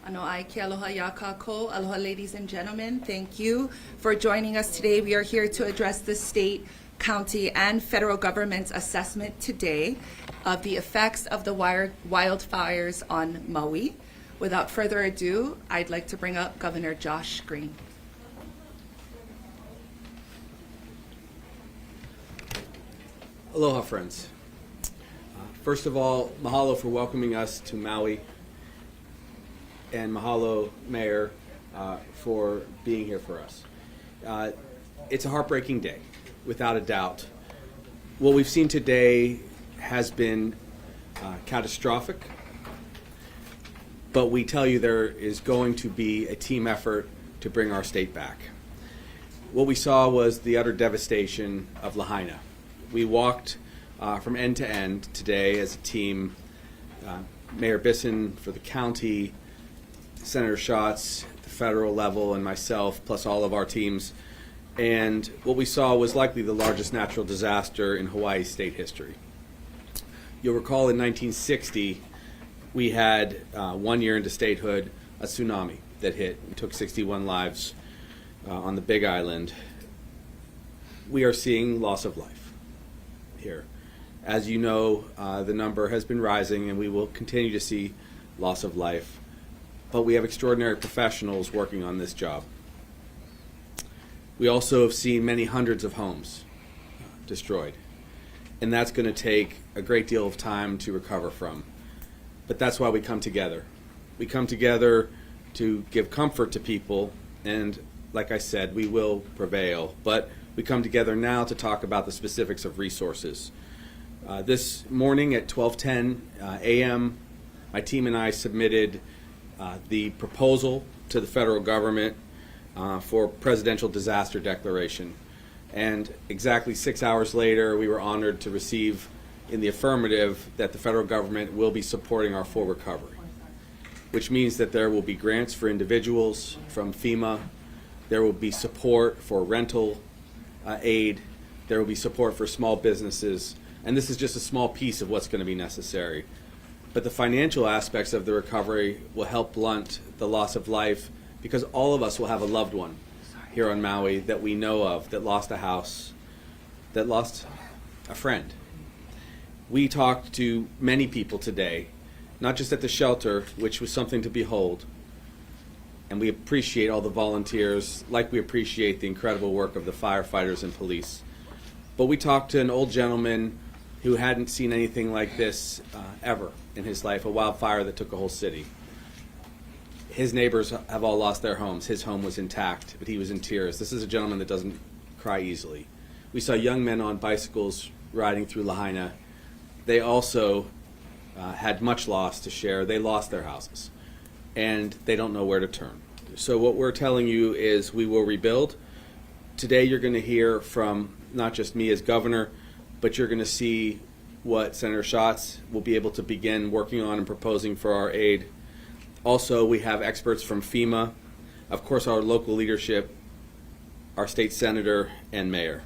Ano ai ke aloha ya kākou. Aloha, ladies and gentlemen. Thank you for joining us today. We are here to address the state, county, and federal government's assessment today of the effects of the wildfires on Maui. Without further ado, I'd like to bring up Governor Josh Green. Aloha, friends. First of all, mahalo for welcoming us to Maui, and mahalo, Mayor, for being here for us. It's a heartbreaking day, without a doubt. What we've seen today has been catastrophic, but we tell you there is going to be a team effort to bring our state back. What we saw was the utter devastation of Lahaina. We walked from end to end today as a team, Mayor Bisson for the county, Senator Schatz at the federal level, and myself, plus all of our teams. And what we saw was likely the largest natural disaster in Hawaii state history. You'll recall in 1960, we had 1 year into statehood, a tsunami that hit and took 61 lives on the Big Island. We are seeing loss of life here. As you know, the number has been rising, and we will continue to see loss of life. But we have extraordinary professionals working on this job. We also have seen many hundreds of homes destroyed, and that's going to take a great deal of time to recover from. But that's why we come together. We come together to give comfort to people, and like I said, we will prevail. But we come together now to talk about the specifics of resources. This morning at 12:10 a.m., my team and I submitted the proposal to the federal government for presidential disaster declaration. And exactly 6 hours later, we were honored to receive in the affirmative that the federal government will be supporting our full recovery, which means that there will be grants for individuals from FEMA, there will be support for rental aid, there will be support for small businesses, and this is just a small piece of what's going to be necessary. But the financial aspects of the recovery will help blunt the loss of life, because all of us will have a loved one here on Maui that we know of that lost a house, that lost a friend. We talked to many people today, not just at the shelter, which was something to behold, and we appreciate all the volunteers, like we appreciate the incredible work of the firefighters and police. But we talked to an old gentleman who hadn't seen anything like this ever in his life, a wildfire that took a whole city. His neighbors have all lost their homes. His home was intact, but he was in tears. This is a gentleman that doesn't cry easily. We saw young men on bicycles riding through Lahaina. They also had much loss to share. They lost their houses, and they don't know where to turn. So what we're telling you is we will rebuild. Today you're going to hear from not just me as governor, but you're going to see what Senator Schatz will be able to begin working on and proposing for our aid. Also, we have experts from FEMA, of course our local leadership, our state senator, and mayor.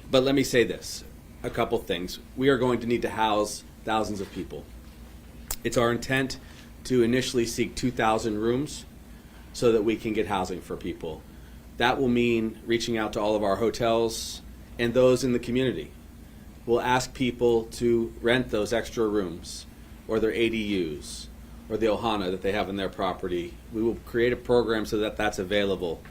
But let me say this, a couple things. We are going to need to house thousands of people. It's our intent to initially seek 2,000 rooms so that we can get housing for people. That will mean reaching out to all of our hotels and those in the community. We'll ask people to rent those extra rooms or their ADUs or the ohana that they have in their property. We will create a program so that that's available.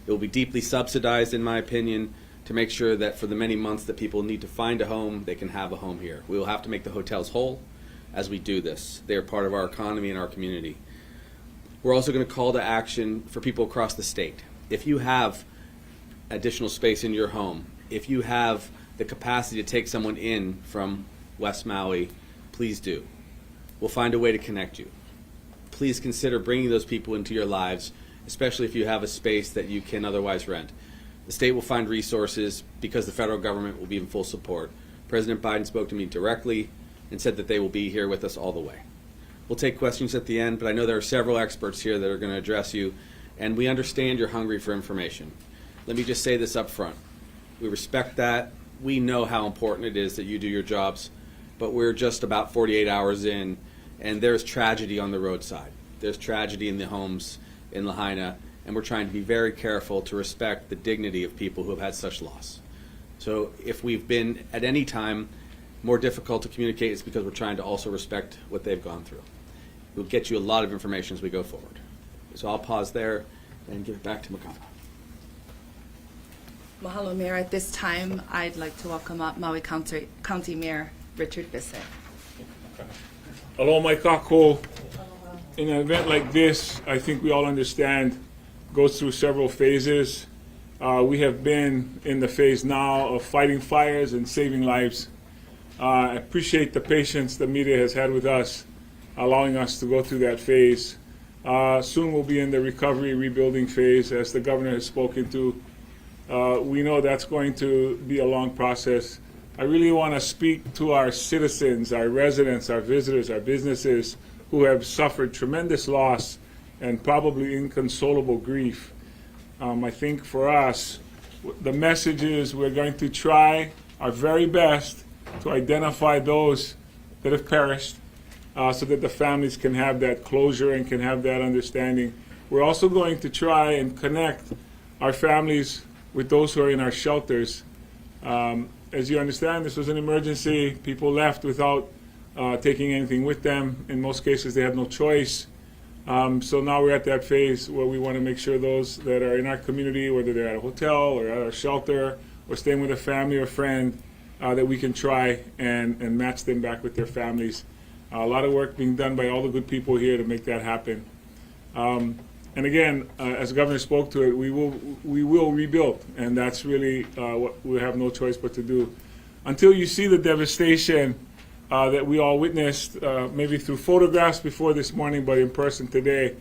It will be deeply subsidized, in my opinion, to make sure that for the many months that people need to find a home, they can have a home here. We will have to make the hotels whole as we do this. They are part of our economy and our community. We're also going to call to action for people across the state. If you have additional space in your home, if you have the capacity to take someone in from West Maui, please do. We'll find a way to connect you. Please consider bringing those people into your lives, especially if you have a space that you can otherwise rent. The state will find resources because the federal government will be in full support. President Biden spoke to me directly and said that they will be here with us all the way. We'll take questions at the end, but I know there are several experts here that are going to address you, and we understand you're hungry for information. Let me just say this up front. We respect that. We know how important it is that you do your jobs, but we're just about 48 hours in, and there's tragedy on the roadside. There's tragedy in the homes in Lahaina, and we're trying to be very careful to respect the dignity of people who have had such loss. So if we've been at any time more difficult to communicate, it's because we're trying to also respect what they've gone through. We'll get you a lot of information as we go forward. So I'll pause there and give it back to Makana. Mahalo, Mayor. At this time, I'd like to welcome up Maui County Mayor Richard Bissett. Aloha mai kako. In an event like this, I think we all understand, goes through several phases. We have been in the phase now of fighting fires and saving lives. I appreciate the patience the media has had with us, allowing us to go through that phase. Soon we'll be in the recovery, rebuilding phase, as the governor has spoken to. We know that's going to be a long process. I really want to speak to our citizens, our residents, our visitors, our businesses who have suffered tremendous loss and probably inconsolable grief. I think for us, the message is we're going to try our very best to identify those that have perished so that the families can have that closure and can have that understanding. We're also going to try and connect our families with those who are in our shelters. As you understand, this was an emergency. People left without taking anything with them. In most cases, they had no choice. So now we're at that phase where we want to make sure those that are in our community, whether they're at a hotel or at a shelter or staying with a family or friend, that we can try and match them back with their families. A lot of work being done by all the good people here to make that happen. And again, as the governor spoke to it, we will rebuild, and that's really what we have no choice but to do. Until you see the devastation that we all witnessed, maybe through photographs before this morning, but in person today,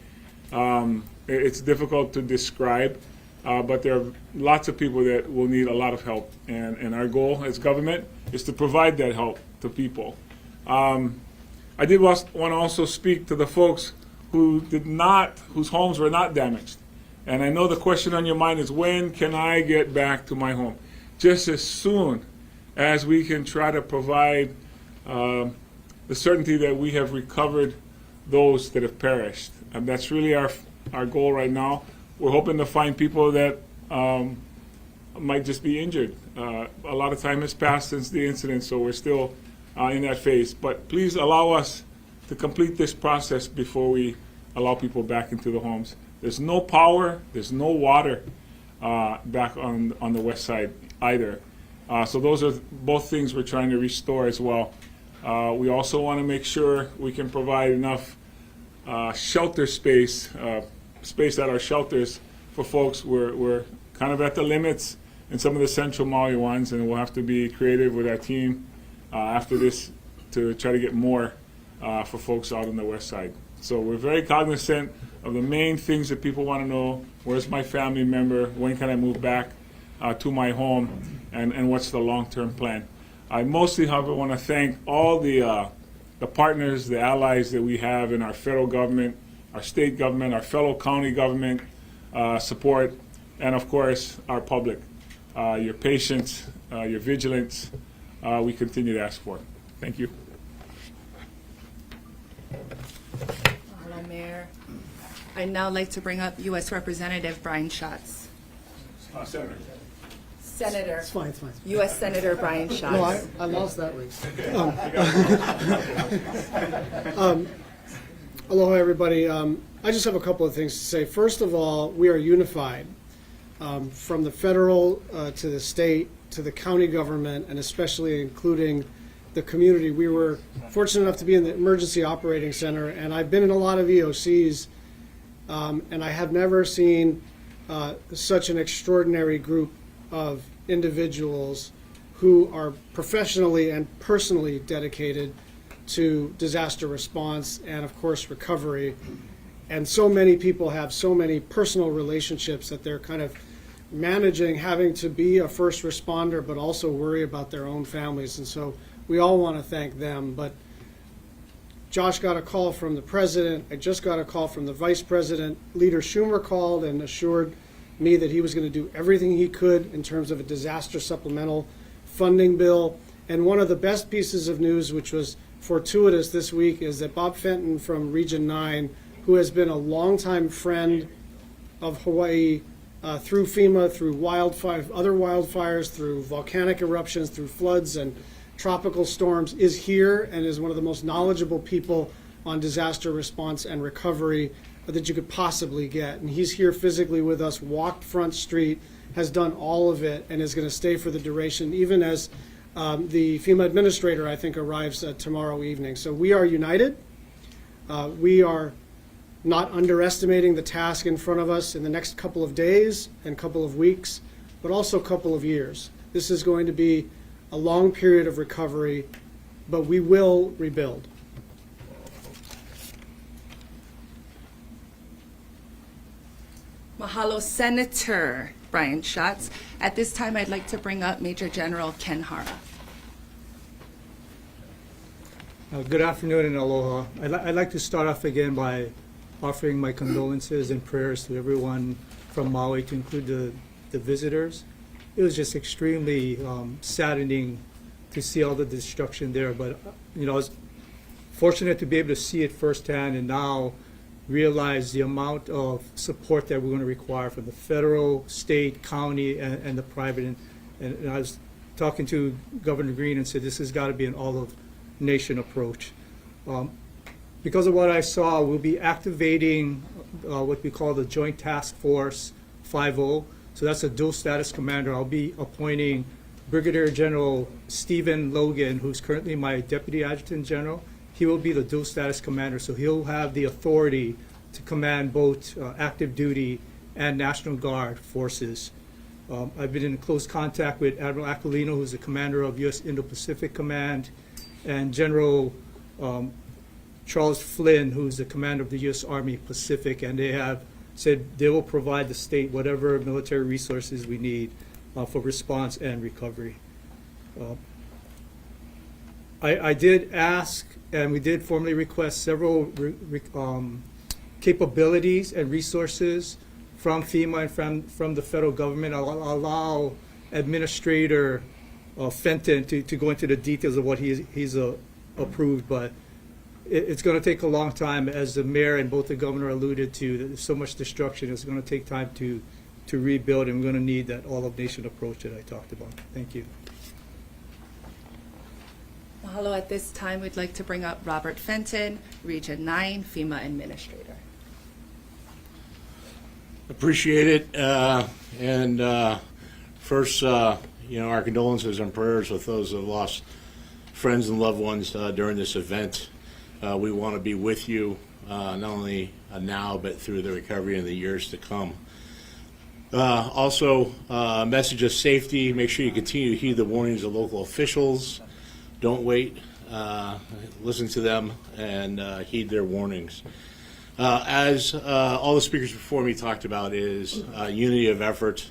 it's difficult to describe. But there are lots of people that will need a lot of help, and our goal as government is to provide that help to people. I did want to also speak to the folks whose homes were not damaged. And I know the question on your mind is, when can I get back to my home? Just as soon as we can try to provide the certainty that we have recovered those that have perished. And that's really our goal right now. We're hoping to find people that might just be injured. A lot of time has passed since the incident, so we're still in that phase. But please allow us to complete this process before we allow people back into the homes. There's no power, there's no water back on the west side either. So those are both things we're trying to restore as well. We also want to make sure we can provide enough shelter space at our shelters for folks. We're kind of at the limits in some of the central Maui ones, and we'll have to be creative with our team after this to try to get more for folks out on the west side. So we're very cognizant of the main things that people want to know. Where's my family member? When can I move back to my home? And what's the long-term plan? I mostly, however, want to thank all the partners, the allies that we have in our federal government, our state government, our fellow county government support, and of course, our public. Your patience, your vigilance, we continue to ask for. Thank you. Hello, Mayor. I'd now like to bring up U.S. Representative Brian Schatz. Senator. It's fine, it's fine. U.S. Senator Brian Schatz. No, I lost that race. Aloha, everybody. I just have a couple of things to say. First of all, we are unified from the federal to the state to the county government, and especially including the community. We were fortunate enough to be in the Emergency Operating Center, and I've been in a lot of EOCs, and I have never seen such an extraordinary group of individuals who are professionally and personally dedicated to disaster response and, of course, recovery. And so many people have so many personal relationships that they're kind of managing having to be a first responder but also worry about their own families. And so we all want to thank them. But Josh got a call from the president. I just got a call from the vice president. Leader Schumer called and assured me that he was going to do everything he could in terms of a disaster supplemental funding bill. And one of the best pieces of news, which was fortuitous this week, is that Bob Fenton from Region 9, who has been a longtime friend of Hawaii through FEMA, through other wildfires, through volcanic eruptions, through floods and tropical storms, is here and is one of the most knowledgeable people on disaster response and recovery that you could possibly get. And he's here physically with us, walked Front Street, has done all of it, and is going to stay for the duration, even as the FEMA administrator, I think, arrives tomorrow evening. So we are united. We are not underestimating the task in front of us in the next couple of days and couple of weeks, but also a couple of years. This is going to be a long period of recovery, but we will rebuild. Mahalo, Senator Brian Schatz. At this time, I'd like to bring up Major General Ken Hara. Good afternoon and aloha. I'd like to start off again by offering my condolences and prayers to everyone from Maui, to include the visitors. It was just extremely saddening to see all the destruction there, but I was fortunate to be able to see it firsthand and now realize the amount of support that we're going to require from the federal, state, county, and the private. And I was talking to Governor Green and said this has got to be an all-of-nation approach. Because of what I saw, we'll be activating what we call the Joint Task Force 5.0. So that's a dual status commander. I'll be appointing Brigadier General Stephen Logan, who's currently my Deputy Adjutant General. He will be the dual status commander, so he'll have the authority to command both active duty and National Guard forces. I've been in close contact with Admiral Aquilino, who's the commander of U.S. Indo-Pacific Command, and General Charles Flynn, who's the commander of the U.S. Army Pacific, and they have said they will provide the state whatever military resources we need for response and recovery. I did ask, and we did formally request several capabilities and resources from FEMA and from the federal government. I'll allow Administrator Fenton to go into the details of what he's approved, but it's going to take a long time, as the mayor and both the governor alluded to. There's so much destruction. It's going to take time to rebuild, and we're going to need that all-of-nation approach that I talked about. Thank you. Mahalo. At this time, we'd like to bring up Robert Fenton, Region 9, FEMA Administrator. Appreciate it. First, our condolences and prayers with those who have lost friends and loved ones during this event. We want to be with you, not only now, but through the recovery in the years to come. Also, a message of safety. Make sure you continue to heed the warnings of local officials. Don't wait. Listen to them and heed their warnings. As all the speakers before me talked about, is unity of effort.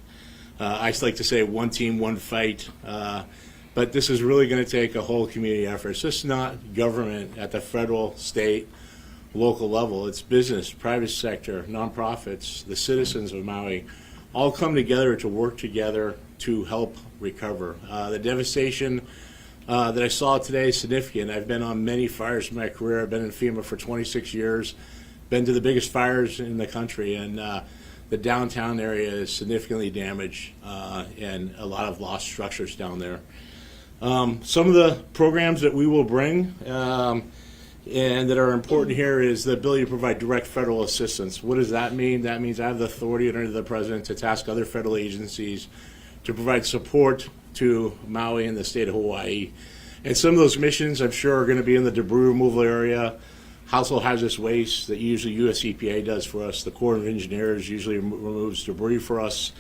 I like to say one team, one fight. But this is really going to take a whole community effort. It's just not government at the federal, state, local level. It's business, private sector, nonprofits, the citizens of Maui, all come together to work together to help recover. The devastation that I saw today is significant. I've been on many fires in my career. I've been in FEMA for 26 years, been to the biggest fires in the country, and the downtown area is significantly damaged and a lot of lost structures down there. Some of the programs that we will bring and that are important here is the ability to provide direct federal assistance. What does that mean? That means I have the authority under the President to task other federal agencies to provide support to Maui and the state of Hawaii. And some of those missions, I'm sure, are going to be in the debris removal area, household hazardous waste that usually US EPA does for us. The Corps of Engineers usually removes debris for us.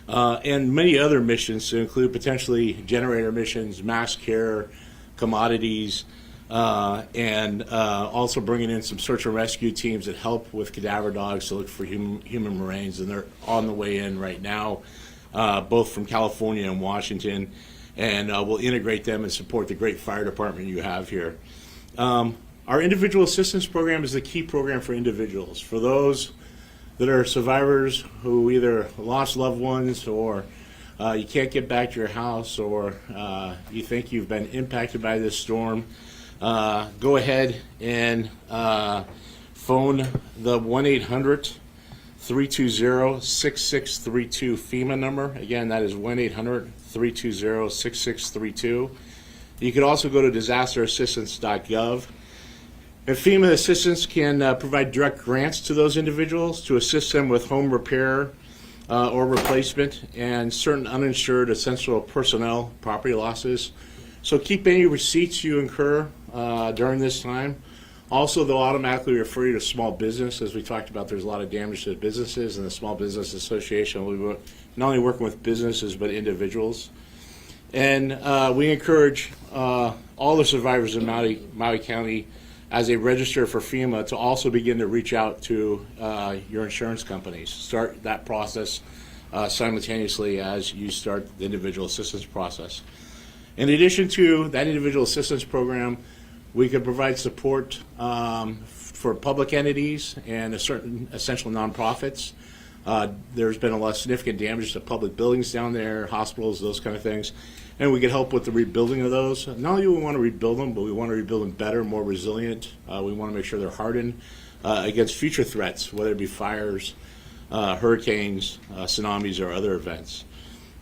And many other missions to include potentially generator missions, mass care, commodities, and also bringing in some search and rescue teams that help with cadaver dogs to look for human remains, and they're on the way in right now, both from California and Washington, and we'll integrate them and support the great fire department you have here. Our individual assistance program is the key program for individuals. For those that are survivors who either lost loved ones, or you can't get back to your house, or you think you've been impacted by this storm, go ahead and phone the 1-800-320-6632 FEMA number. Again, that is 1-800-320-6632. You can also go to disasterassistance.gov. And FEMA assistance can provide direct grants to those individuals to assist them with home repair or replacement and certain uninsured essential personnel property losses. So keep any receipts you incur during this time. Also, they'll automatically refer you to small business. As we talked about, there's a lot of damage to businesses, and the Small Business Association will be not only working with businesses but individuals. And we encourage all the survivors in Maui County, as they register for FEMA, to also begin to reach out to your insurance companies. Start that process simultaneously as you start the individual assistance process. In addition to that individual assistance program, we can provide support for public entities and certain essential nonprofits. There's been a lot of significant damage to public buildings down there, hospitals, those kind of things. And we can help with the rebuilding of those. Not only do we want to rebuild them, but we want to rebuild them better, more resilient. We want to make sure they're hardened against future threats, whether it be fires, hurricanes, tsunamis, or other events.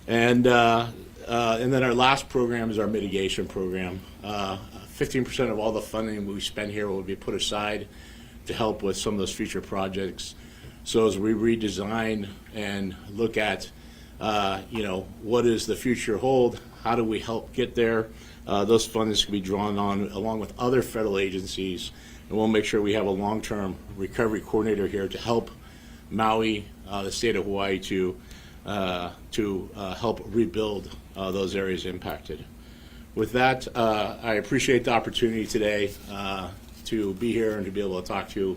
And then our last program is our mitigation program. 15% of all the funding we spend here will be put aside to help with some of those future projects. So as we redesign and look at, what does the future hold? How do we help get there? Those funds can be drawn on along with other federal agencies, and we'll make sure we have a long-term recovery coordinator here to help Maui, the state of Hawaii, to help rebuild those areas impacted. With that, I appreciate the opportunity today to be here and to be able to talk to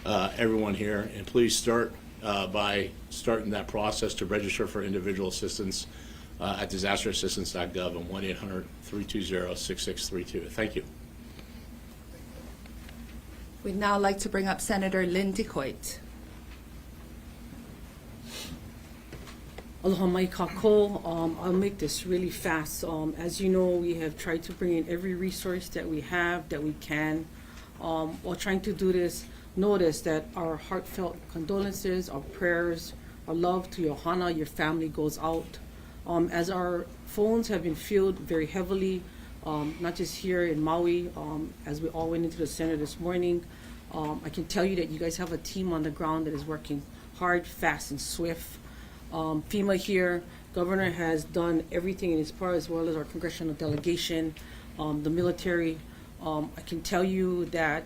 everyone here. And please start by starting that process to register for individual assistance at disasterassistance.gov and 1-800-320-6632. Thank you. We'd now like to bring up Senator Lynn DeCoit. Aloha mai kako. I'll make this really fast. As you know, we have tried to bring in every resource that we have, that we can. While trying to do this, notice that our heartfelt condolences, our prayers, our love to your hana, your family goes out. As our phones have been filled very heavily, not just here in Maui, as we all went into the center this morning, I can tell you that you guys have a team on the ground that is working hard, fast, and swift. FEMA here, Governor has done everything in his part, as well as our congressional delegation, the military. I can tell you that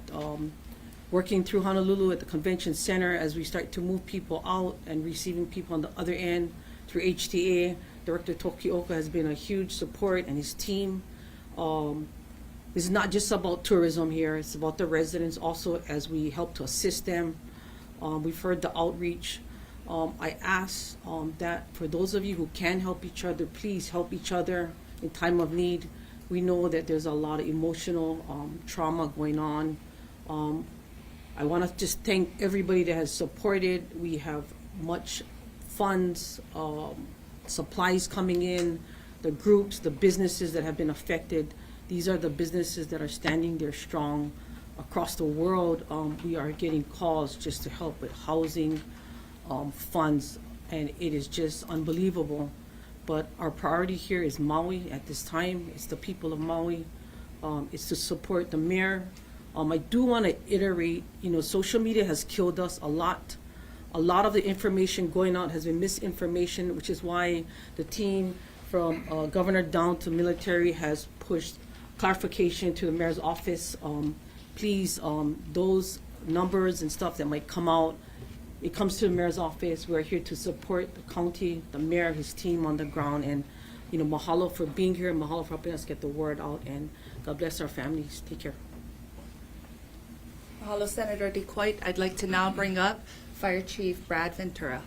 working through Honolulu at the convention center, as we start to move people out and receiving people on the other end through HTA, Director Tokioka has been a huge support, and his team. This is not just about tourism here, it's about the residents also as we help to assist them. We've heard the outreach. I ask that for those of you who can help each other, please help each other in time of need. We know that there's a lot of emotional trauma going on. I want to just thank everybody that has supported. We have much funds, supplies coming in, the groups, the businesses that have been affected. These are the businesses that are standing there strong. Across the world, we are getting calls just to help with housing, funds, and it is just unbelievable. But our priority here is Maui at this time. It's the people of Maui. It's to support the mayor. I do want to iterate, social media has killed us a lot. A lot of the information going out has been misinformation, which is why the team from governor down to military has pushed clarification to the mayor's office. Please, those numbers and stuff that might come out, it comes to the mayor's office. We're here to support the county, the mayor, his team on the ground, and mahalo for being here, mahalo for helping us get the word out, and God bless our families. Take care. Mahalo, Senator DeCoit. I'd like to now bring up Fire Chief Brad Ventura.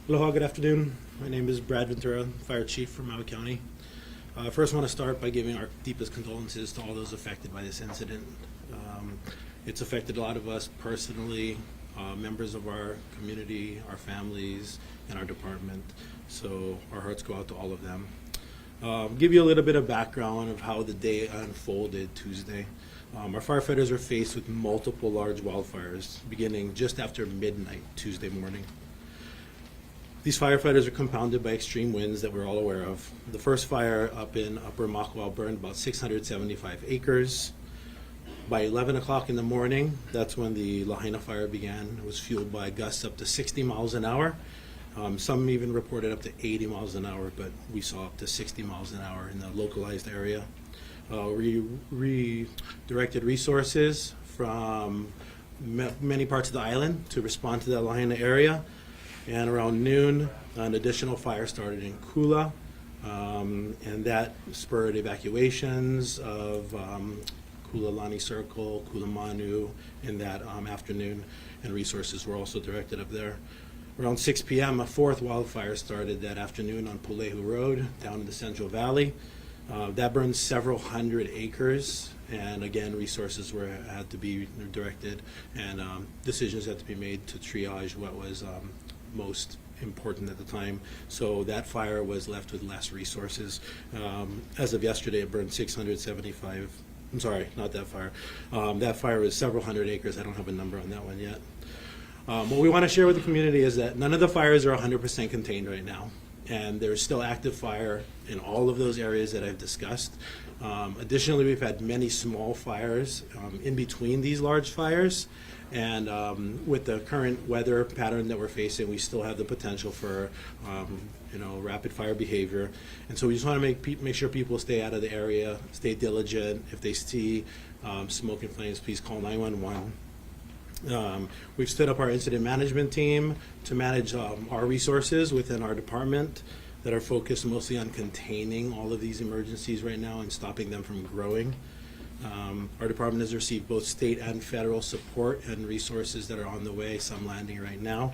Aloha, good afternoon. My name is Brad Ventura, Fire Chief from Maui County. First, I want to start by giving our deepest condolences to all those affected by this incident. It's affected a lot of us personally, members of our community, our families, and our department. So our hearts go out to all of them. Give you a little bit of background of how the day unfolded Tuesday. Our firefighters were faced with multiple large wildfires beginning just after midnight Tuesday morning. These firefighters are compounded by extreme winds that we're all aware of. The first fire up in Upper Makawao burned about 675 acres. By 11 o'clock in the morning, that's when the Lahaina fire began. It was fueled by gusts up to 60 miles an hour. Some even reported up to 80 miles an hour, but we saw up to 60 miles an hour in the localized area. We redirected resources from many parts of the island to respond to the Lahaina area. And around noon, an additional fire started in Kula, and that spurred evacuations of Kulalani Circle, Kulamanu in that afternoon, and resources were also directed up there. Around 6 p.m., a fourth wildfire started that afternoon on Pulehu Road down in the Central Valley. That burned several hundred acres, and again, resources had to be directed, and decisions had to be made to triage what was most important at the time. So that fire was left with less resources. As of yesterday, it burned 675. I'm sorry, not that fire. That fire was several hundred acres. I don't have a number on that one yet. What we want to share with the community is that none of the fires are 100% contained right now, and there's still active fire in all of those areas that I've discussed. Additionally, we've had many small fires in between these large fires, and with the current weather pattern that we're facing, we still have the potential for rapid fire behavior. And so we just want to make sure people stay out of the area, stay diligent. If they see smoke and flames, please call 911. We've stood up our incident management team to manage our resources within our department that are focused mostly on containing all of these emergencies right now and stopping them from growing. Our department has received both state and federal support and resources that are on the way, some landing right now.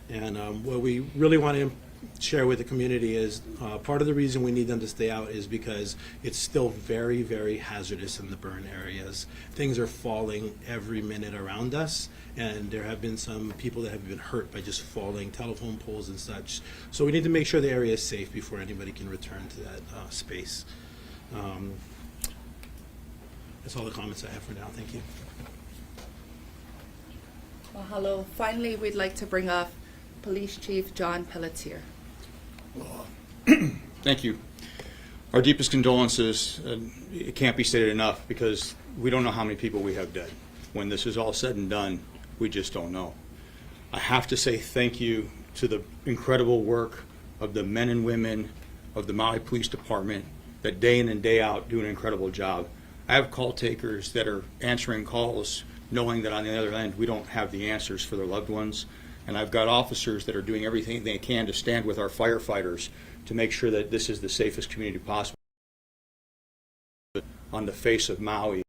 And what we really want to share with the community is part of the reason we need them to stay out is because it's still very, very hazardous in the burn areas. Things are falling every minute around us, and there have been some people that have been hurt by just falling telephone poles and such. So we need to make sure the area is safe before anybody can return to that space. That's all the comments I have for now. Thank you. Mahalo. Finally, we'd like to bring up Police Chief John Pelletier. Thank you. Our deepest condolences. It can't be stated enough because we don't know how many people we have dead. When this is all said and done, we just don't know. I have to say thank you to the incredible work of the men and women of the Maui Police Department that day in and day out do an incredible job. I have call takers that are answering calls knowing that on the other end we don't have the answers for their loved ones. And I've got officers that are doing everything they can to stand with our firefighters to make sure that this is the safest community possible on the face of Maui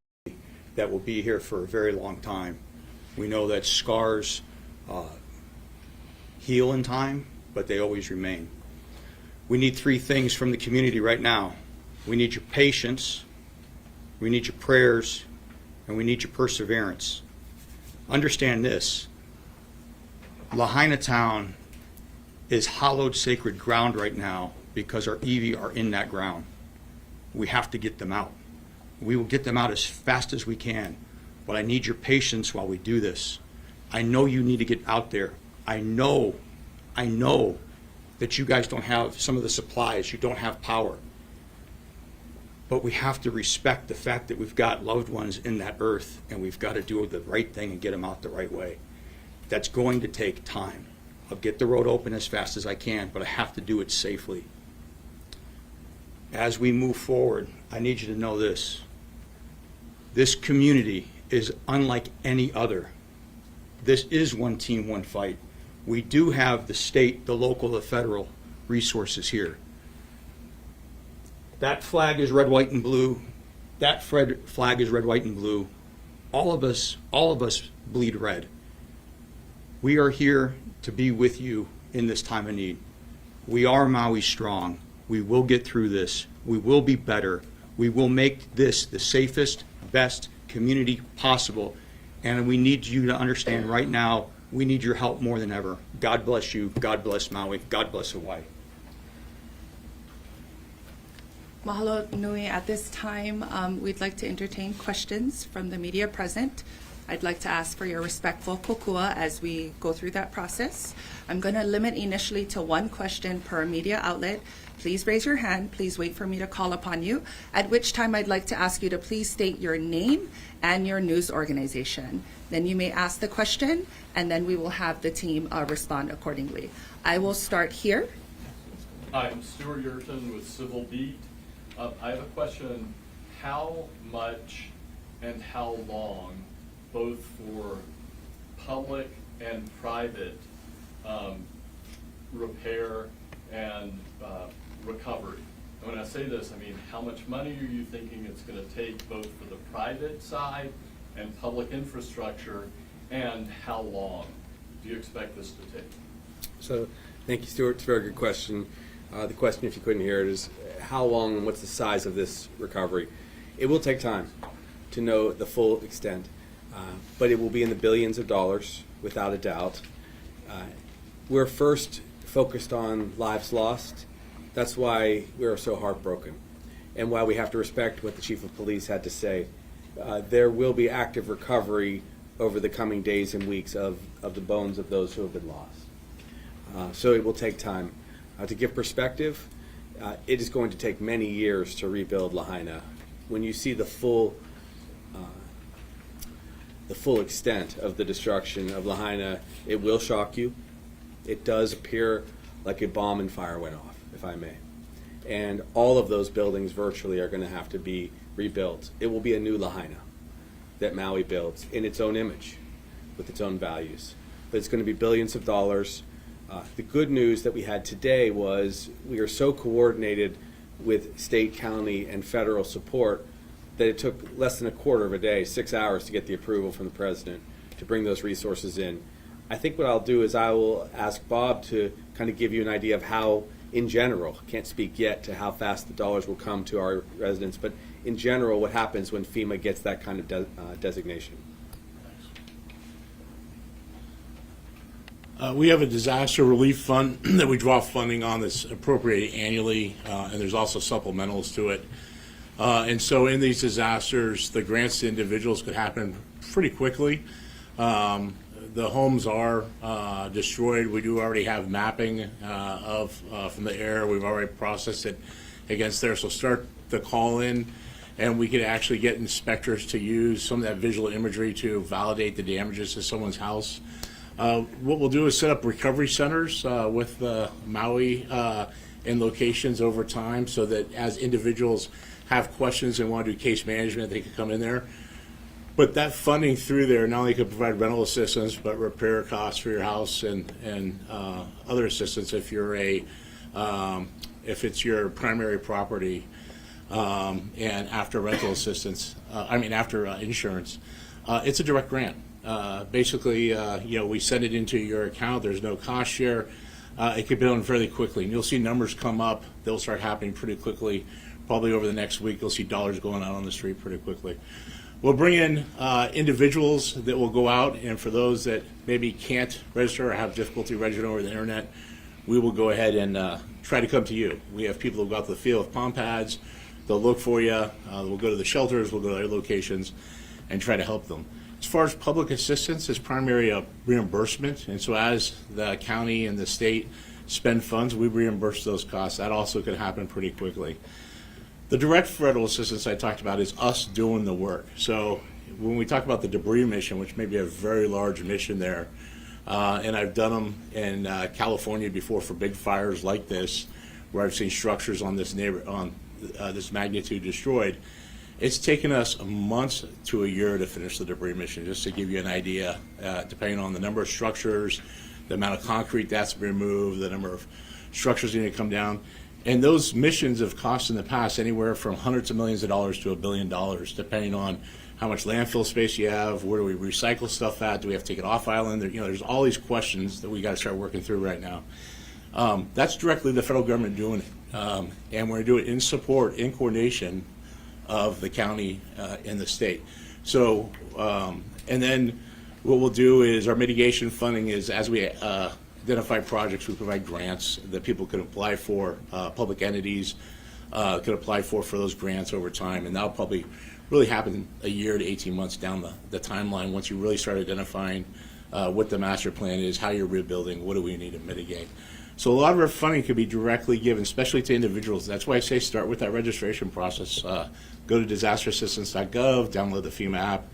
that will be here for a very long time. We know that scars heal in time, but they always remain. We need three things from the community right now. We need your patience, we need your prayers, and we need your perseverance. Understand this. Lahaina town is hallowed sacred ground right now because our iwi are in that ground. We have to get them out. We will get them out as fast as we can, but I need your patience while we do this. I know you need to get out there. I know that you guys don't have some of the supplies, you don't have power. But we have to respect the fact that we've got loved ones in that earth, and we've got to do the right thing and get them out the right way. That's going to take time. I'll get the road open as fast as I can, but I have to do it safely. As we move forward, I need you to know this. This community is unlike any other. This is one team, one fight. We do have the state, the local, the federal resources here. That flag is red, white, and blue. That flag is red, white, and blue. All of us bleed red. We are here to be with you in this time of need. We are Maui strong. We will get through this. We will be better. We will make this the safest, best community possible. And we need you to understand right now, we need your help more than ever. God bless you. God bless Maui. God bless Hawaii. Mahalo nui. At this time, we'd like to entertain questions from the media present. I'd like to ask for your respectful kokua as we go through that process. I'm going to limit initially to one question per media outlet. Please raise your hand. Please wait for me to call upon you, at which time I'd like to ask you to please state your name and your news organization. Then you may ask the question, and then we will have the team respond accordingly. I will start here. Hi, I'm Stuart Yerton with Civil Beat. I have a question. How much and how long, both for public and private repair and recovery? And when I say this, I mean, how much money are you thinking it's going to take both for the private side and public infrastructure, and how long do you expect this to take? So, thank you, Stuart. It's a very good question. The question, if you couldn't hear it, is how long and what's the size of this recovery? It will take time to know the full extent, but it will be in the billions of dollars, without a doubt. We're first focused on lives lost. That's why we're so heartbroken, and why we have to respect what the chief of police had to say. There will be active recovery over the coming days and weeks of the bones of those who have been lost. So it will take time. To give perspective, it is going to take many years to rebuild Lahaina. When you see the full extent of the destruction of Lahaina, it will shock you. It does appear like a bomb and fire went off, if I may. And all of those buildings virtually are going to have to be rebuilt. It will be a new Lahaina that Maui builds in its own image, with its own values. But it's going to be billions of dollars. The good news that we had today was we are so coordinated with state, county, and federal support that it took less than a quarter of a day, 6 hours, to get the approval from the president to bring those resources in. I think what I'll do is I will ask Bob to kind of give you an idea of how, in general, I can't speak yet to how fast the dollars will come to our residents, but in general, what happens when FEMA gets that kind of designation. We have a disaster relief fund that we draw funding on that's appropriated annually, and there's also supplementals to it. And so in these disasters, the grants to individuals could happen pretty quickly. The homes are destroyed. We do already have mapping from the air. We've already processed it against there. So start the call in, and we could actually get inspectors to use some of that visual imagery to validate the damages to someone's house. What we'll do is set up recovery centers with Maui in locations over time, so that as individuals have questions and want to do case management, they can come in there. But that funding through there not only could provide rental assistance, but repair costs for your house and other assistance if you're if it's your primary property, and after rental assistance, after insurance, it's a direct grant. Basically, we send it into your account. There's no cost share. It can be done fairly quickly, and you'll see numbers come up. They'll start happening pretty quickly. Probably over the next week, you'll see dollars going out on the street pretty quickly. We'll bring in individuals that will go out, and for those that maybe can't register or have difficulty registering over the internet, we will go ahead and try to come to you. We have people who go out to the field with palm pads. They'll look for you. We'll go to the shelters. We'll go to their locations and try to help them. As far as public assistance, it's primarily a reimbursement, and so as the county and the state spend funds, we reimburse those costs. That also could happen pretty quickly. The direct federal assistance I talked about is us doing the work. So when we talk about the debris mission, which may be a very large mission there, and I've done them in California before for big fires like this, where I've seen structures on this this magnitude destroyed. It's taken us months to a year to finish the debris mission, just to give you an idea, depending on the number of structures, the amount of concrete that's been removed, the number of structures need to come down. And those missions have cost in the past anywhere from hundreds of millions of dollars to $1 billion, depending on how much landfill space you have, where do we recycle stuff at, do we have to take it off island? There's all these questions that we got to start working through right now. That's directly the federal government doing it, and we're going to do it in support, in coordination of the county and the state. So, and then what we'll do is our mitigation funding is, as we identify projects, we provide grants that people can apply for, public entities, could apply for those grants over time, and that'll probably really happen a year to 18 months down the timeline once you really start identifying what the master plan is, how you're rebuilding, what do we need to mitigate. So a lot of our funding could be directly given, especially to individuals. That's why I say start with that registration process. Go to disasterassistance.gov, download the FEMA app,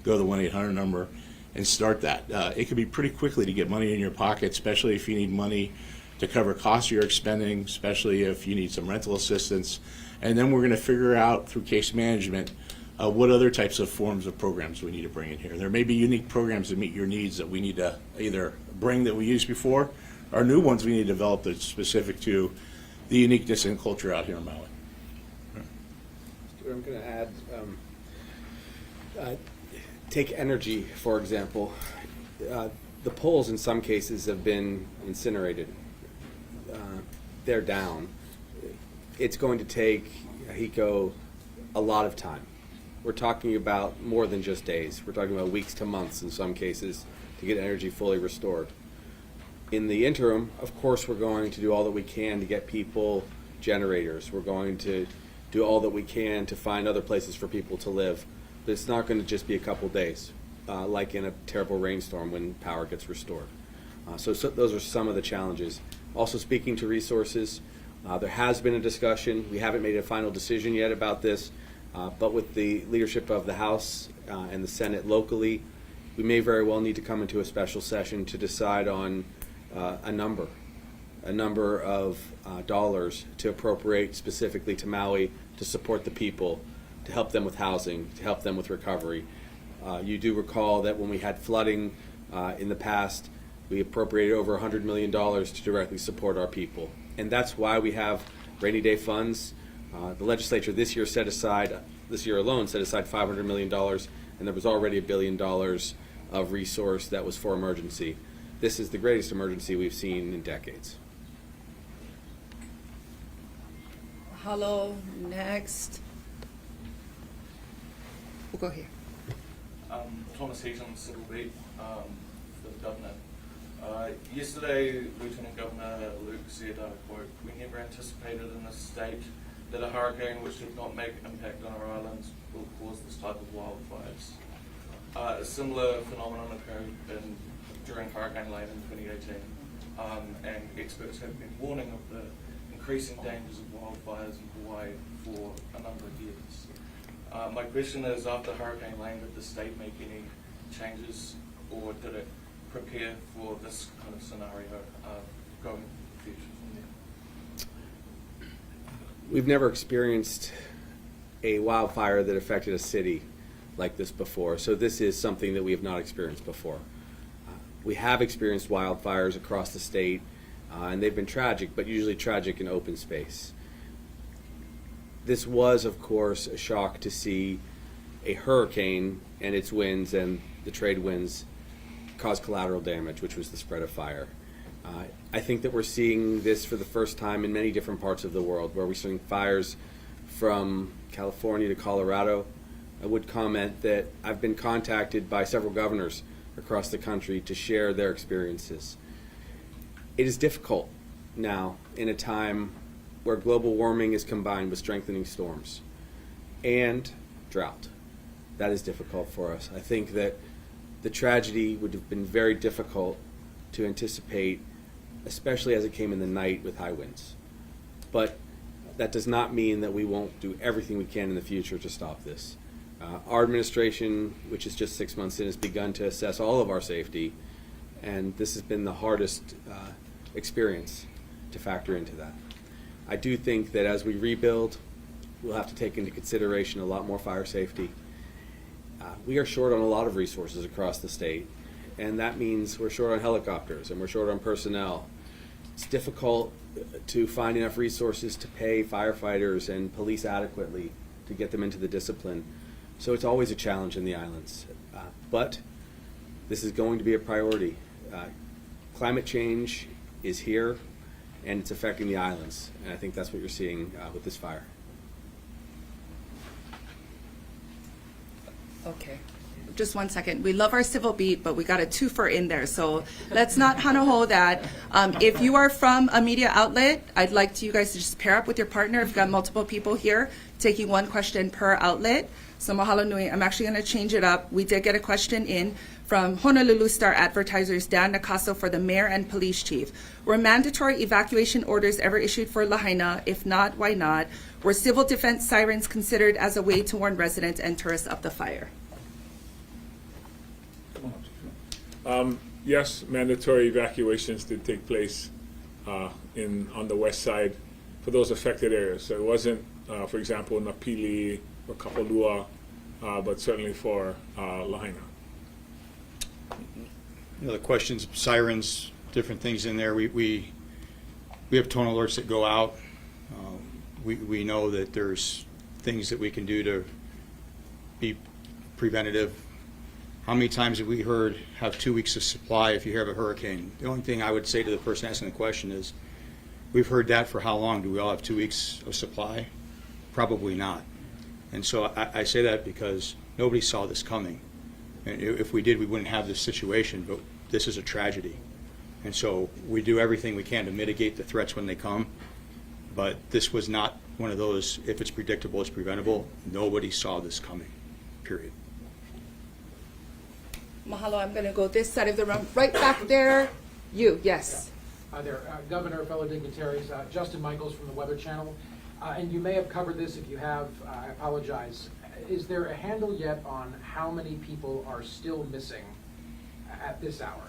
go to the 1-800 number, and start that. It could be pretty quickly to get money in your pocket, especially if you need money to cover costs you're expending, especially if you need some rental assistance. And then we're going to figure out through case management what other types of forms of programs we need to bring in here. There may be unique programs that meet your needs that we need to either bring that we used before, or new ones we need to develop that's specific to the uniqueness and culture out here in Maui. I'm going to add, take energy, for example. The poles in some cases have been incinerated. They're down. It's going to take HECO a lot of time. We're talking about more than just days. We're talking about weeks to months in some cases to get energy fully restored. In the interim, of course, we're going to do all that we can to get people generators. We're going to do all that we can to find other places for people to live. But it's not going to just be a couple days, like in a terrible rainstorm when power gets restored. So those are some of the challenges. Also, speaking to resources, there has been a discussion. We haven't made a final decision yet about this, but with the leadership of the House and the Senate locally, we may very well need to come into a special session to decide on a number of dollars to appropriate specifically to Maui to support the people, to help them with housing, to help them with recovery. You do recall that when we had flooding in the past, we appropriated over $100 million to directly support our people. And that's why we have rainy day funds. The legislature this year alone set aside $500 million, and there was already $1 billion of resource that was for emergency. This is the greatest emergency we've seen in decades. Hello, next. We'll go here. Thomas Heaton, Civil Beat, for the Governor. Yesterday, Lieutenant Governor Luke said, quote, "We never anticipated in this state that a hurricane which did not make impact on our islands will cause this type of wildfires." A similar phenomenon occurred during Hurricane Lane in 2018, and experts have been warning of the increasing dangers of wildfires in Hawaii for a number of years. My question is, after Hurricane Lane, did the state make any changes, or did it prepare for this kind of scenario going in the future from there? We've never experienced a wildfire that affected a city like this before, so this is something that we have not experienced before. We have experienced wildfires across the state, and they've been tragic, but usually tragic in open space. This was, of course, a shock to see a hurricane and its winds and the trade winds cause collateral damage, which was the spread of fire. I think that we're seeing this for the first time in many different parts of the world, where we're seeing fires from California to Colorado. I would comment that I've been contacted by several governors across the country to share their experiences. It is difficult now in a time where global warming is combined with strengthening storms and drought. That is difficult for us. I think that the tragedy would have been very difficult to anticipate, especially as it came in the night with high winds. But that does not mean that we won't do everything we can in the future to stop this. Our administration, which is just 6 months in, has begun to assess all of our safety, and this has been the hardest experience to factor into that. I do think that as we rebuild, we'll have to take into consideration a lot more fire safety. We are short on a lot of resources across the state, and that means we're short on helicopters and we're short on personnel. It's difficult to find enough resources to pay firefighters and police adequately to get them into the discipline. So it's always a challenge in the islands. But this is going to be a priority. Climate change is here, and it's affecting the islands, and I think that's what you're seeing with this fire. Okay. just one second. We love our civil beat, but we got a twofer in there, so let's not hanaho that. If you are from a media outlet, I'd like you guys to just pair up with your partner. If you've got multiple people here, taking one question per outlet. So mahalo nui. I'm actually going to change it up. We did get a question in from Honolulu Star Advertisers, Dan Nakaso, for the mayor and police chief. Were mandatory evacuation orders ever issued for Lahaina? If not, why not? Were civil defense sirens considered as a way to warn residents and tourists of the fire? Yes, mandatory evacuations did take place on the west side for those affected areas. So it wasn't, for example, Napili or Kapalua, but certainly for Lahaina. The questions, sirens, different things in there. We have tone alerts that go out. We know that there's things that we can do to be preventative. How many times have we heard have 2 weeks of supply if you have a hurricane? The only thing I would say to the person asking the question is, we've heard that for how long? Do we all have 2 weeks of supply? Probably not. And so I say that because nobody saw this coming. And if we did, we wouldn't have this situation, but this is a tragedy. And so we do everything we can to mitigate the threats when they come. But this was not one of those, if it's predictable, it's preventable. Nobody saw this coming, period. Mahalo, I'm going to go this side of the room. Right back there. You, yes. Hi there, Governor, fellow dignitaries, Justin Michaels from the Weather Channel. And you may have covered this. If you have, I apologize. Is there a handle yet on how many people are still missing at this hour?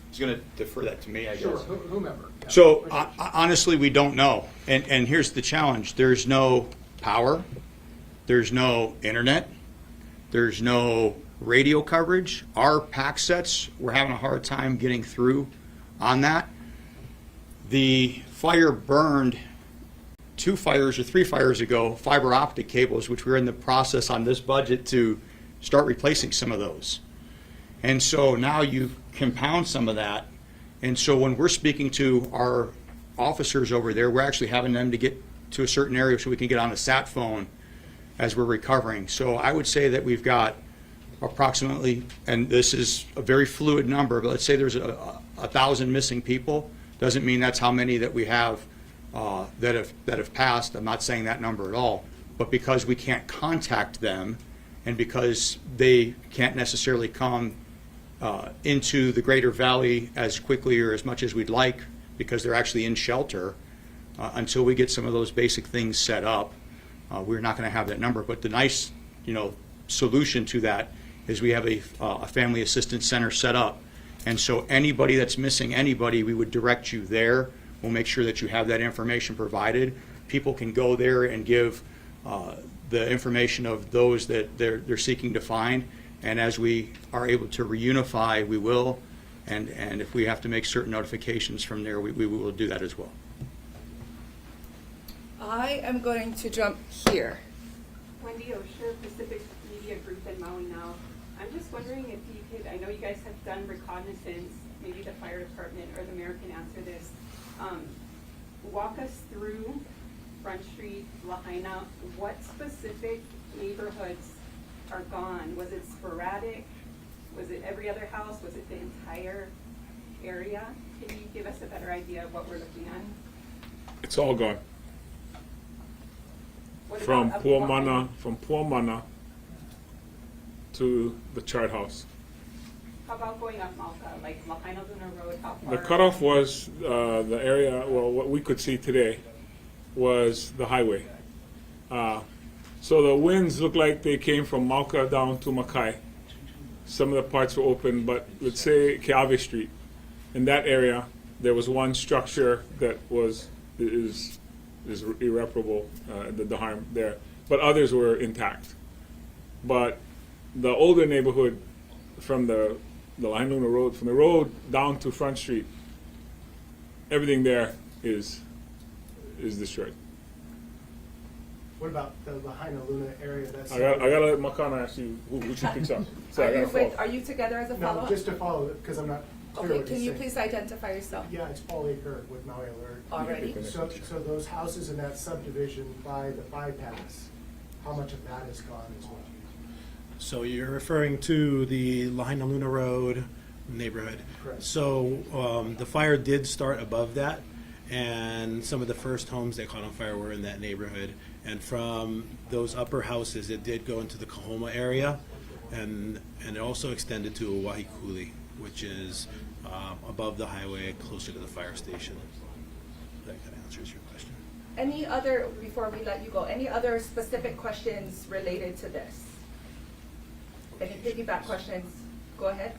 He's going to defer that to me, I guess. Sure, whomever. Yeah. So honestly, we don't know. And here's the challenge. There's no power. There's no internet. There's no radio coverage. Our pack sets, we're having a hard time getting through on that. The fire burned 2 fires or 3 fires ago, fiber optic cables, which we're in the process on this budget to start replacing some of those. And so now you compound some of that. And so when we're speaking to our officers over there, we're actually having them to get to a certain area so we can get on a sat phone as we're recovering. So I would say that we've got approximately, and this is a very fluid number, but let's say there's 1,000 missing people. Doesn't mean that's how many that we have that have passed. I'm not saying that number at all. But because we can't contact them, and because they can't necessarily come into the Greater Valley as quickly or as much as we'd like, because they're actually in shelter, until we get some of those basic things set up, we're not going to have that number. But the nice, solution to that is we have a family assistance center set up. And so anybody that's missing anybody, we would direct you there. We'll make sure that you have that information provided. People can go there and give the information of those that they're seeking to find. And as we are able to reunify, we will. And if we have to make certain notifications from there, we will do that as well. I am going to jump here. Wendy Osher, Pacific Media Group in Maui now. I'm just wondering if you could, I know you guys have done reconnaissance, maybe the fire department or the mayor can answer this. Walk us through Front Street, Lahaina. What specific neighborhoods are gone? Was it sporadic? Was it every other house? Was it the entire area? Can you give us a better idea of what we're looking at? It's all gone. From Puamana to the chart house. How about going up Malta, like Lahaina Luna Road? How far? The cutoff was the area, well, what we could see today was the highway. So the winds looked like they came from Mauka down to Makai. Some of the parts were open, but let's say Keawe Street. In that area, there was one structure that is irreparable, the harm there, but others were intact. But the older neighborhood from the Lahaina Road, from the road down to Front Street, everything there is destroyed. What about the Lahaina Luna area? I gotta let Makana ask you who she picks up. So Are you together as a follow-up? No, just to follow it, because I'm not clear Okay, what can he's you saying. please identify yourself? Yeah, it's Paul Aker with Maui Alert. Already? So those houses in that subdivision by the bypass, how much of that is gone as well? So you're referring to the Lahaina Luna Road neighborhood. Correct. So the fire did start above that, and some of the first homes that caught on fire were in that neighborhood. And from those upper houses, it did go into the Kahoma area, and it also extended to Wahikuli, which is above the highway, closer to the fire station. That kind of answers your question. Any other, before we let you go, any other specific questions related to this? Any piggyback questions? Go ahead.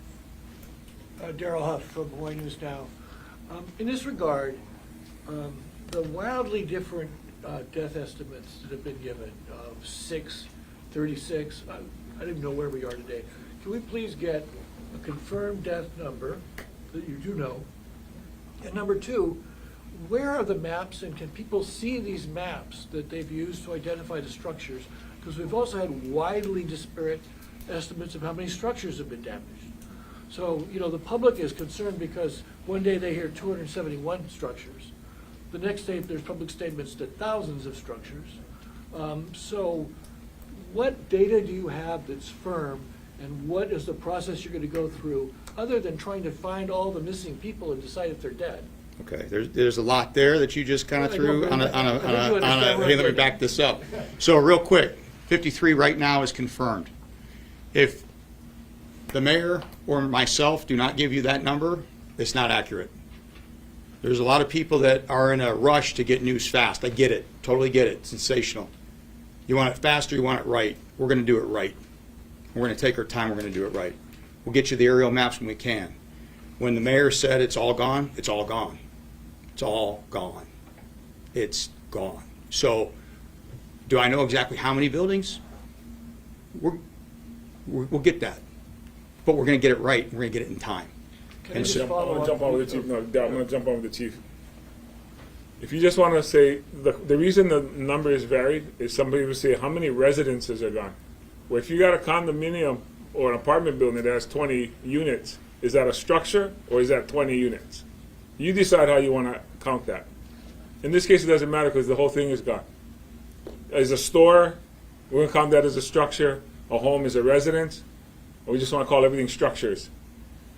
Daryl Huff from Hawaii News Now. In this regard, the wildly different death estimates that have been given of 6, 36, I don't even know where we are today. Can we please get a confirmed death number that you do know? And number two, where are the maps, and can people see these maps that they've used to identify the structures? Because we've also had widely disparate estimates of how many structures have been damaged. So, you know, the public is concerned because one day they hear 271 structures. The next day there's public statements that thousands of structures. So what data do you have that's firm, and what is the process you're going to go through other than trying to find all the missing people and decide if they're dead? Okay, there's a lot there that you just kind of I threw know, on a, but I think you understand where hey, I'm let me getting. back this up. So real quick, 53 right now is confirmed. If the mayor or myself do not give you that number, it's not accurate. There's a lot of people that are in a rush to get news fast. I get it, totally get it, sensational. You want it fast or you want it right? We're gonna do it right. We're gonna take our time, we're gonna do it right. We'll get you the aerial maps when we can. When the mayor said it's all gone, it's all gone. It's all gone. It's gone. So, do I know exactly how many buildings? We'll get that. But we're going to get it right, and we're going to get it in time. I'm And gonna follow jump up? on with the chief. No, I'm gonna jump on with the chief. If you just want to say the reason the number is varied is somebody will say how many residences are gone. Well, if you got a condominium or an apartment building that has 20 units, is that a structure or is that 20 units? You decide how you want to count that. In this case, it doesn't matter because the whole thing is gone. As a store, we're gonna count that as a structure. A home is a residence. Or we just want to call everything structures.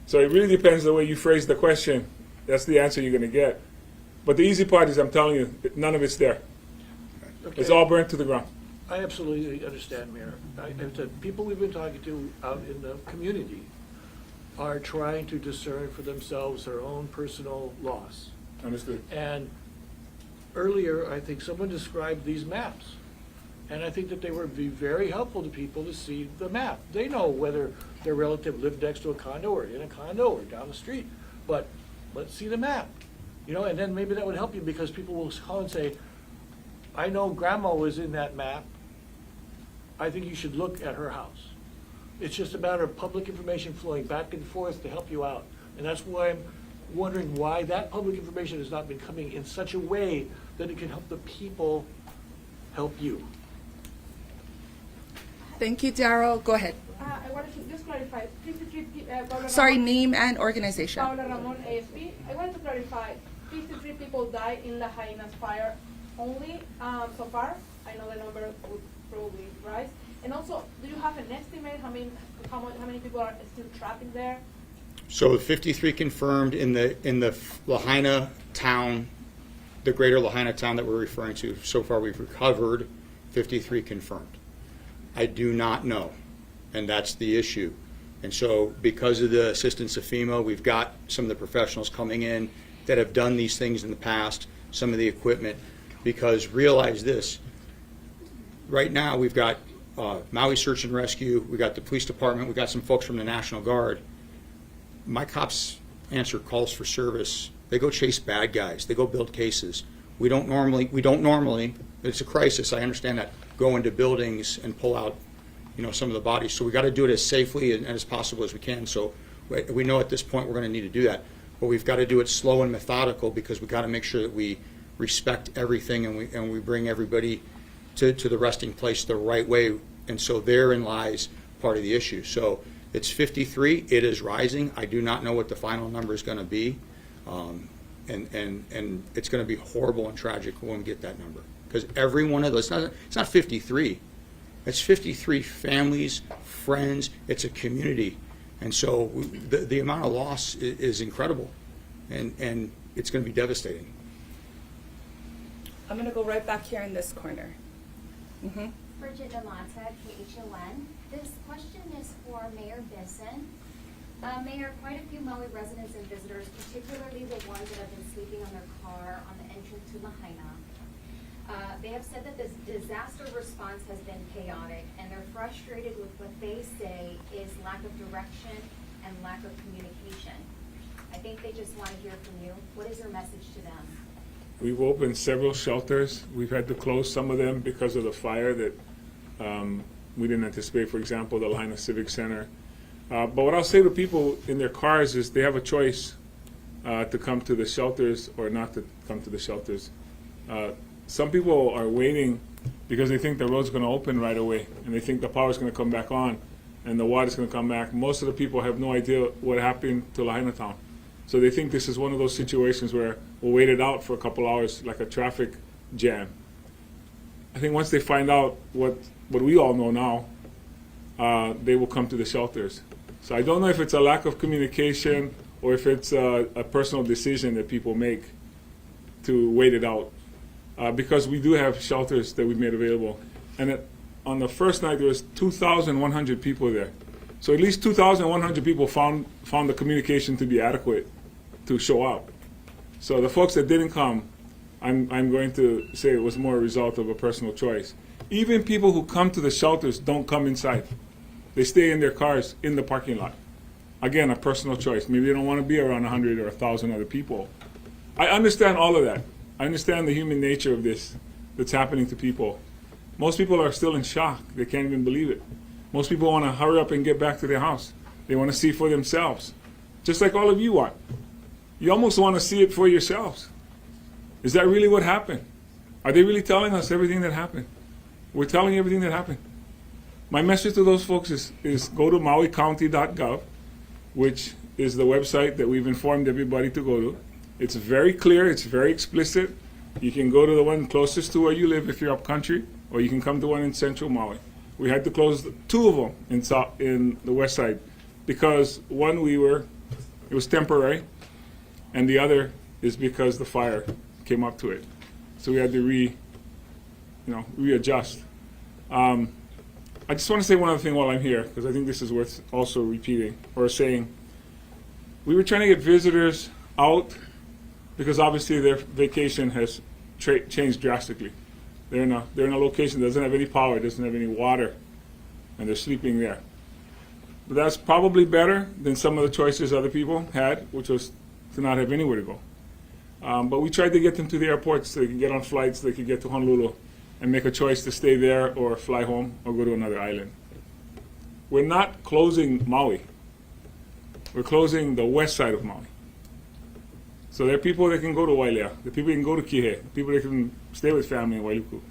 So it really depends the way you phrase the question. That's the answer you're going to get. But the easy part is I'm telling you, none of it's there. It's all burnt to the ground. I absolutely understand, Mayor. The people we've been talking to out in the community are trying to discern for themselves their own personal loss. Understood. And earlier, I think someone described these maps. And I think that they would be very helpful to people to see the map. They know whether their relative lived next to a condo or in a condo or down the street. But let's see the map. You know, and then maybe that would help you because people will call and say, I know grandma was in that map. I think you should look at her house. It's just a matter of public information flowing back and forth to help you out. And that's why I'm wondering why that public information has not been coming in such a way that it can help the people help you. Thank you, Daryl. Go ahead. I wanted to just clarify. 53 Paula Sorry, Ramon, name and organization. Paula Ramon, ASP. I wanted to clarify. 53 people died in Lahaina's fire only so far. I know the number would probably rise. And also, do you have an estimate how many people are still trapped in there? So 53 confirmed in the Lahaina town, the greater Lahaina town that we're referring to. So far, we've recovered 53 confirmed. I do not know, and that's the issue. And so because of the assistance of FEMA, we've got some of the professionals coming in that have done these things in the past, some of the equipment, because realize this, right now we've got Maui Search and Rescue, we've got the police department, we've got some folks from the National Guard. My cops answer calls for service. They go chase bad guys. They go build cases. We don't normally, it's a crisis, I understand that, go into buildings and pull out, some of the bodies. So we got to do it as safely and as possible as we can. So we know at this point we're going to need to do that. But we've got to do it slow and methodical because we've got to make sure that we respect everything and we bring everybody to the resting place the right way. And so therein lies part of the issue. So it's 53. It is rising. I do not know what the final number is going to be. And it's going to be horrible and tragic when we get that number. Because every one of those, it's not 53. It's 53 families, friends, it's a community. And so the amount of loss is incredible, and it's going to be devastating. I'm going to go right back here in this corner. Mm-hmm. Bridget DeMonta, KHON. This question is for Mayor Bisson. Mayor, quite a few Maui residents and visitors, particularly the ones that have been sleeping on their car on the entrance to Lahaina, they have said that this disaster response has been chaotic, and they're frustrated with what they say is lack of direction and lack of communication. I think they just want to hear from you. What is your message to them? We've opened several shelters. We've had to close some of them because of the fire that we didn't anticipate. For example, the Lahaina Civic Center. But what I'll say to people in their cars is they have a choice to come to the shelters or not to come to the shelters. Some people are waiting because they think the road's going to open right away, and they think the power's going to come back on and the water's going to come back. Most of the people have no idea what happened to Lahaina town. So they think this is one of those situations where we'll wait it out for a couple hours like a traffic jam. I think once they find out what we all know now, they will come to the shelters. So I don't know if it's a lack of communication or if it's a personal decision that people make to wait it out. Because we do have shelters that we've made available. And on the first night, there was 2,100 people there. So at least 2,100 people found the communication to be adequate to show up. So the folks that didn't come, I'm going to say it was more a result of a personal choice. Even people who come to the shelters don't come inside. They stay in their cars in the parking lot. Again, a personal choice. Maybe they don't want to be around 100 or 1,000 other people. I understand all of that. I understand the human nature of this that's happening to people. Most people are still in shock. They can't even believe it. Most people want to hurry up and get back to their house. They want to see for themselves, just like all of you want. You almost want to see it for yourselves. Is that really what happened? Are they really telling us everything that happened? We're telling you everything that happened. My message to those folks is go to mauicounty.gov, which is the website that we've informed everybody to go to. It's very clear, it's very explicit. You can go to the one closest to where you live if you're up country, or you can come to one in central Maui. We had to close 2 of them in the west side because one it was temporary, and the other is because the fire came up to it. So we had to readjust. I just want to say one other thing while I'm here, because I think this is worth also repeating or saying. We were trying to get visitors out because obviously their vacation has changed drastically. They're in a location that doesn't have any power, doesn't have any water, and they're sleeping there. But that's probably better than some of the choices other people had, which was to not have anywhere to go. But we tried to get them to the airport so they could get on flights, they could get to Honolulu and make a choice to stay there or fly home or go to another island. We're not closing Maui. We're closing the west side of Maui. So there are people that can go to Wailea, the people that can go to Kihei, the people that can stay with family in Wailuku.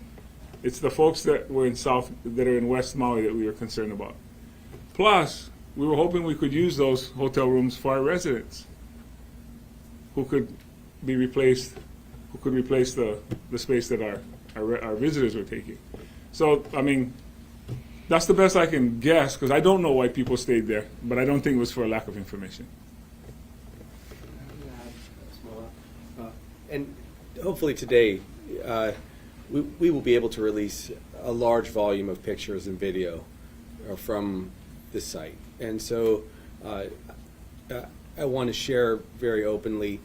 It's the folks that were that are in West Maui that we were concerned about. Plus, we were hoping we could use those hotel rooms for our residents who could be replaced, who could replace the space that our visitors were taking. So, I mean, that's the best I can guess, because I don't know why people stayed there, but I don't think it was for a lack of information. And hopefully today, we will be able to release a large volume of pictures and video from this site. And so I want to share very openly,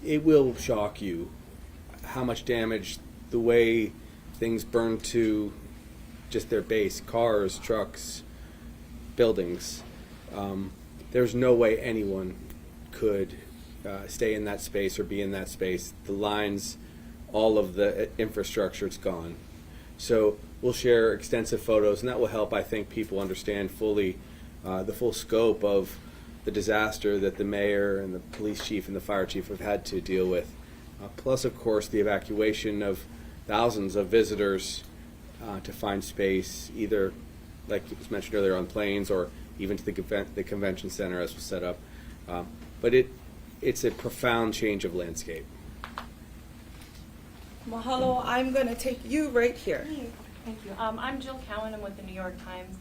it will shock you how much damage the way things burned to just their base, cars, trucks, buildings. There's no way anyone could stay in that space or be in that space. The lines, all of the infrastructure, it's gone. So we'll share extensive photos, and that will help, I think, people understand fully the full scope of the disaster that the mayor and the police chief and the fire chief have had to deal with. Plus, of course, the evacuation of thousands of visitors to find space, either, like was mentioned earlier, on planes or even to the convention center as was set up. But it's a profound change of landscape. Mahalo, I'm going to take you right here. Thank you. I'm Jill Cowan. I'm with the New York Times.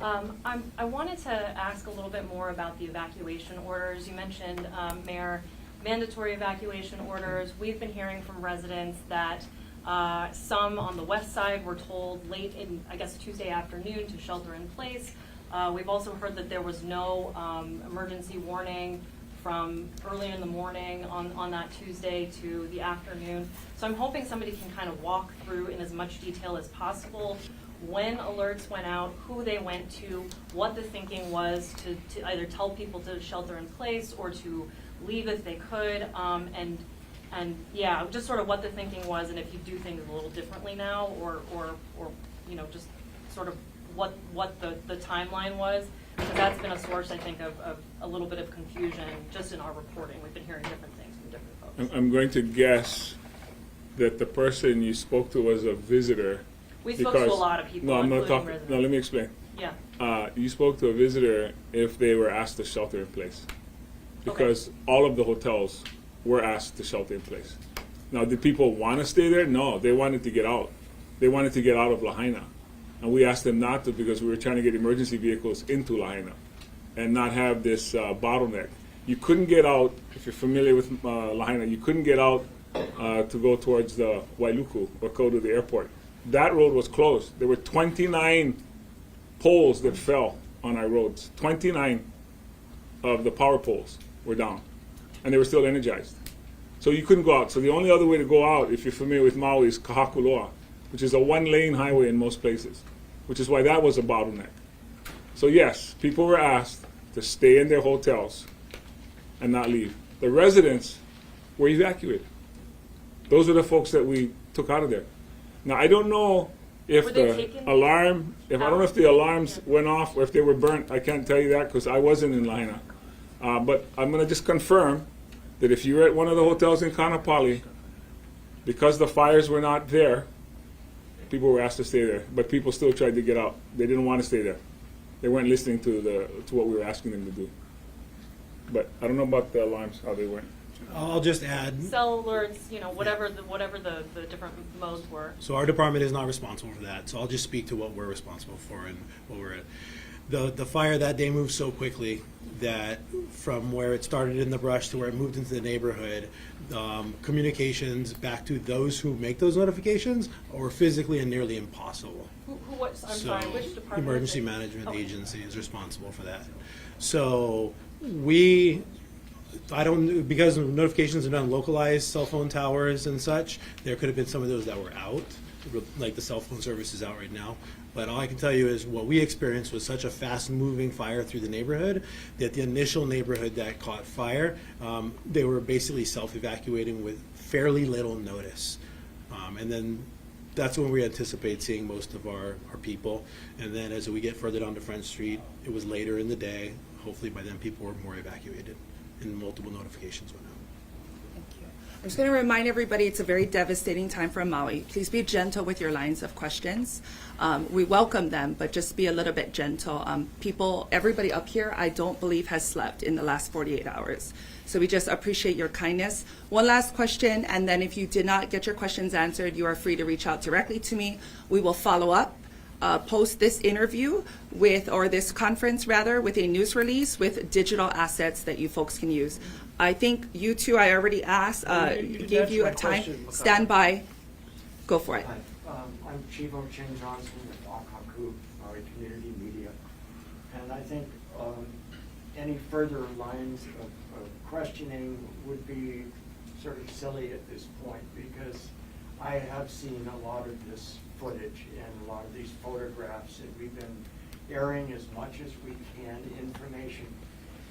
I wanted to ask a little bit more about the evacuation orders. You mentioned, Mayor, mandatory evacuation orders. We've been hearing from residents that some on the west side were told late in, I guess, Tuesday afternoon to shelter in place. We've also heard that there was no emergency warning from early in the morning on that Tuesday to the afternoon. So I'm hoping somebody can kind of walk through in as much detail as possible when alerts went out, who they went to, what the thinking was to either tell people to shelter in place or to leave if they could, and yeah, just sort of what the thinking was, and if you do things a little differently now, or you know, just sort of what the timeline was. Because that's been a source, I think, of a little bit of confusion just in our reporting. We've been hearing different things from different folks. I'm going to guess that the person you spoke to was a visitor. We spoke to a lot of people, No, I'm not including talking. residents. No, let me explain. Yeah. You spoke to a visitor if they were asked to shelter in place, because all of the hotels were asked to shelter in place. Now, did people want to stay there? No, they wanted to get out. They wanted to get out of Lahaina. And we asked them not to because we were trying to get emergency vehicles into Lahaina and not have this bottleneck. You couldn't get out, if you're familiar with Lahaina, you couldn't get out to go towards the Wailuku or go to the airport. That road was closed. There were 29 poles that fell on our roads. 29 of the power poles were down, and they were still energized. So you couldn't go out. So the only other way to go out, if you're familiar with Maui, is Kahakuloa, which is a one-lane highway in most places, which is why that was a bottleneck. So yes, people were asked to stay in their hotels and not leave. The residents were evacuated. Those are the folks that we took out of there. Now, I don't know if Were they the taken alarm, I don't know if the alarms went off or if they were burnt. I can't tell you that because I wasn't in Lahaina. But I'm going to just confirm that if you were at one of the hotels in Kaanapali, because the fires were not there, people were asked to stay there, but people still tried to get out. They didn't want to stay there. They weren't listening to what we were asking them to do. But I don't know about the alarms, how they went. I'll just add. Cell alerts, you know, whatever the different modes were. So our department is not responsible for that. So I'll just speak to what we're responsible for and what we're at. The fire that day moved so quickly that from where it started in the brush to where it moved into the neighborhood, communications back to those who make those notifications are physically and nearly impossible. I'm sorry, which department? Emergency is it? Management Okay. Agency is responsible for that. So because notifications are done localized cell phone towers and such, there could have been some of those that were out, like the cell phone service is out right now. But all I can tell you is what we experienced was such a fast-moving fire through the neighborhood that the initial neighborhood that caught fire, they were basically self-evacuating with fairly little notice. And then that's when we anticipate seeing most of our people. And then as we get further down to Front Street, it was later in the day. Hopefully by then people were more evacuated and multiple notifications went out. I'm just going to remind everybody it's a very devastating time for Maui. Please be gentle with your lines of questions. We welcome them, but just be a little bit gentle. Everybody up here, I don't believe has slept in the last 48 hours. So we just appreciate your kindness. One last question, and then if you did not get your questions answered, you are free to reach out directly to me. We will follow up. Post this interview this conference with a news release with digital assets that you folks can use. I think you two, I already asked, gave you a time. Stand by. Go for it. Hi, I'm Chivo Ching Johnson with Akaku, Maui Community Media. And I think any further lines of questioning would be sort of silly at this point because I have seen a lot of this footage and a lot of these photographs, and we've been airing as much as we can information.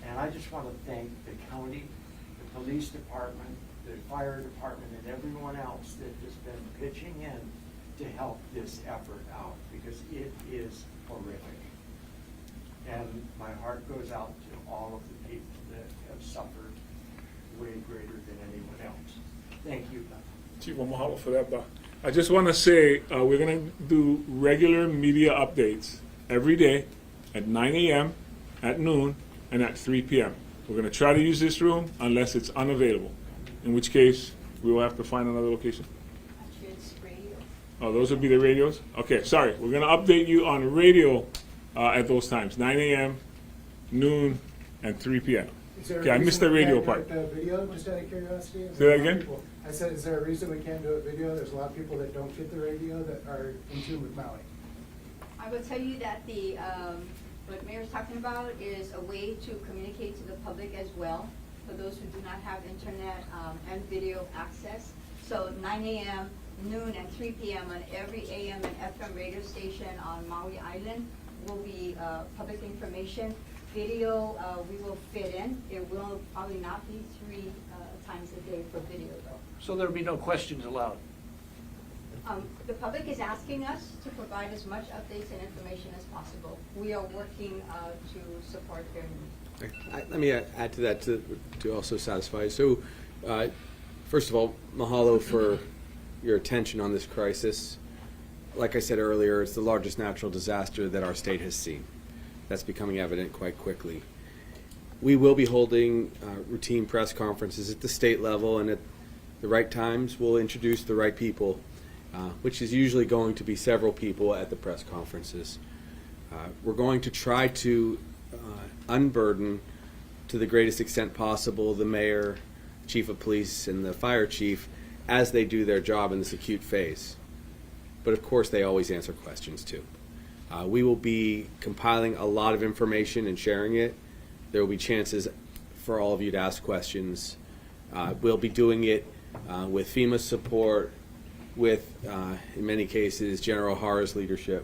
And I just want to thank the county, the police department, the fire department, and everyone else that has been pitching in to help this effort out because it is horrific. And my heart goes out to all of the people that have suffered way greater than anyone else. Thank you. Chief, mahalo for that. I just want to say we're going to do regular media updates every day at 9 a.m., at noon, and at 3 p.m. We're going to try to use this room unless it's unavailable, in which case we will have to find another location. Oh, those would be the radios? Okay, sorry. We're going to update you on radio at those times, 9 a.m., noon, and 3 p.m. Okay, I missed the radio part. Video, just out of curiosity? Say that again? I said, is there a reason we can't do it video? There's a lot of people that don't get the radio that are in tune with Maui. I will tell you that what Mayor's talking about is a way to communicate to the public as well, for those who do not have internet and video access. So 9 a.m., noon, and 3 p.m. on every AM and FM radio station on Maui Island will be public information. Video, we will fit in. It will probably not be 3 times a day for video though. So there'll be no questions allowed? The public is asking us to provide as much updates and information as possible. We are working to support their needs. Let me add to that to also satisfy. So, first of all, mahalo for your attention on this crisis. Like I said earlier, it's the largest natural disaster that our state has seen. That's becoming evident quite quickly. We will be holding routine press conferences at the state level, and at the right times, we'll introduce the right people, which is usually going to be several people at the press conferences. We're going to try to unburden, to the greatest extent possible, the mayor, chief of police, and the fire chief as they do their job in this acute phase. But of course, they always answer questions too. We will be compiling a lot of information and sharing it. There will be chances for all of you to ask questions. We'll be doing it with FEMA support, with, in many cases, General Hara's leadership.